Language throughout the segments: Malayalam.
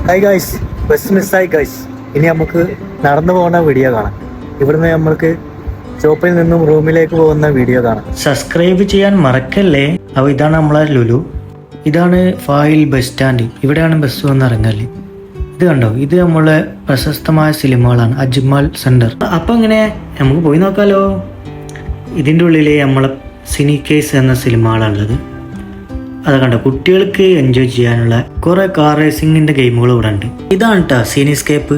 ഹായ് ഗൈസ്, ബസ് മിസ്സായി ഗൈസ്. ഇനി നമുക്ക് നടന്നു പോകുന്ന വീഡിയോ കാണാം. ഇവിടുന്ന് നമ്മൾക്ക് ഷോപ്പിൽ നിന്നും റൂമിലേക്ക് പോകുന്ന വീഡിയോ കാണാം. സബ്സ്ക്രൈബ് ചെയ്യാൻ മറക്കല്ലേ. അപ്പോൾ ഇതാണ് നമ്മളെ ലുലു. ഇതാണ് ഫായിൽ ബസ് സ്റ്റാൻഡ്. ഇവിടെയാണ് ബസ് വന്ന് ഇറങ്ങല്. ഇത് കണ്ടോ, ഇത് നമ്മളെ പ്രശസ്തമായ സിനിമകളാണ്. അജ്മൽ സെന്റർ. അപ്പൊ ഇങ്ങനെ നമുക്ക് പോയി നോക്കാലോ. ഇതിൻ്റെ ഉള്ളിൽ നമ്മളെ സിനി കേസ് എന്ന സിനിമകളാണുള്ളത്. അത് കണ്ടോ, കുട്ടികൾക്ക് എൻജോയ് ചെയ്യാനുള്ള കുറെ കാർ റേസിംഗിന്റെ ഗെയിമുകൾ ഇവിടെ ഉണ്ട്. ഇതാണ് കേട്ടോ സിനിസ്കേപ്പ്.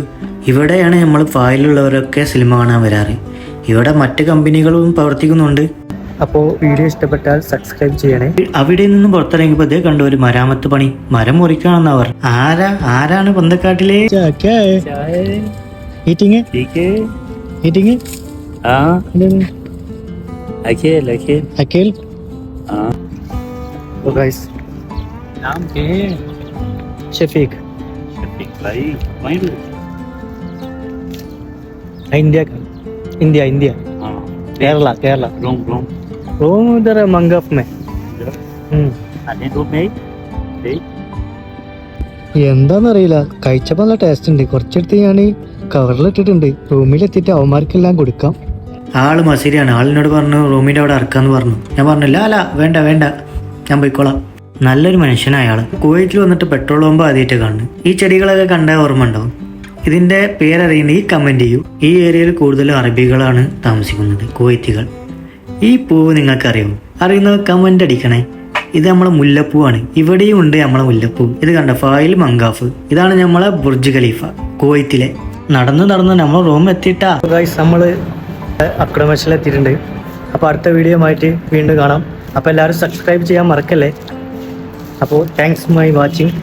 ഇവിടെയാണ് നമ്മൾ ഫായിലുള്ളവരൊക്കെ സിനിമ കാണാൻ വരാറ്. ഇവിടെ മറ്റ് കമ്പനികളും പ്രവർത്തിക്കുന്നുണ്ട്. അപ്പോൾ വീഡിയോ ഇഷ്ടപ്പെട്ടാൽ സബ്സ്ക്രൈബ് ചെയ്യണേ. അവിടെ നിന്നും പുറത്തിറങ്ങിയപ്പോൾ ഇതേ കണ്ടു ഒരു മരാമത്ത് പണി. മരം മുറിക്കാണെന്ന് അവർ. ആരാണ് പന്തക്കാട്ടിലെ अकेल तो गाइस नाम क्या है? शफीक शफीक भाई वहीं पे? इंडिया का इंडिया इंडिया हाँ केरला केरला रोम रोम रोम इधर मंगफ में आने दो भाई എന്താന്നറിയില്ല, കഴിച്ചപ്പോൾ നല്ല ടേസ്റ്റ് ഉണ്ട്. കുറച്ചെടുത്ത് ഞാൻ കവറിലിട്ടിട്ടുണ്ട്. റൂമിലെത്തിയിട്ട് അവന്മാർക്കെല്ലാം കൊടുക്കാം. ആള് മസിരിയാണ്. ആളിനോട് പറഞ്ഞു റൂമിന്റെ അവിടെ ഇറക്കാന്ന് പറഞ്ഞു. ഞാൻ പറഞ്ഞില്ല, അല്ല വേണ്ട വേണ്ട, ഞാൻ പോയിക്കോളാം. നല്ലൊരു മനുഷ്യനായ ആള്. കുവൈറ്റിൽ വന്നിട്ട് പെട്രോൾ പമ്പ് ആദ്യമായിട്ട് കാണുന്നു. ഈ ചെടികളൊക്കെ കണ്ട ഓർമ്മ ഉണ്ടാവും. ഇതിന്റെ പേരറിയുന്ന ഈ കമന്റ് ചെയ്യൂ. ഈ ഏരിയയിൽ കൂടുതലും അറബികളാണ് താമസിക്കുന്നത്, കുവൈത്തികൾ. ഈ പൂവ് നിങ്ങൾക്കറിയോ? അറിയുന്നത് കമന്റ് അടിക്കണേ. ഇത് നമ്മളെ മുല്ലപ്പൂവാണ്. ഇവിടെയും ഉണ്ട് നമ്മളെ മുല്ലപ്പൂ. ഇത് കണ്ട ഫായിൽ മങ്കാഫ്. ഇതാണ് നമ്മളെ ബുർജ് ഖലീഫ, കുവൈത്തിലെ. നടന്ന് നമ്മൾ റൂം എത്തിയിട്ടാ. നമ്മള് അക്രമശിലെത്തിയിട്ടുണ്ട്. അപ്പോൾ അടുത്ത വീഡിയോ ആയിട്ട് വീണ്ടും കാണാം. അപ്പോൾ എല്ലാവരും സബ്സ്ക്രൈബ് ചെയ്യാൻ മറക്കല്ലേ. അപ്പോൾ താങ്ക്സ് മൈ വാച്ചിങ്.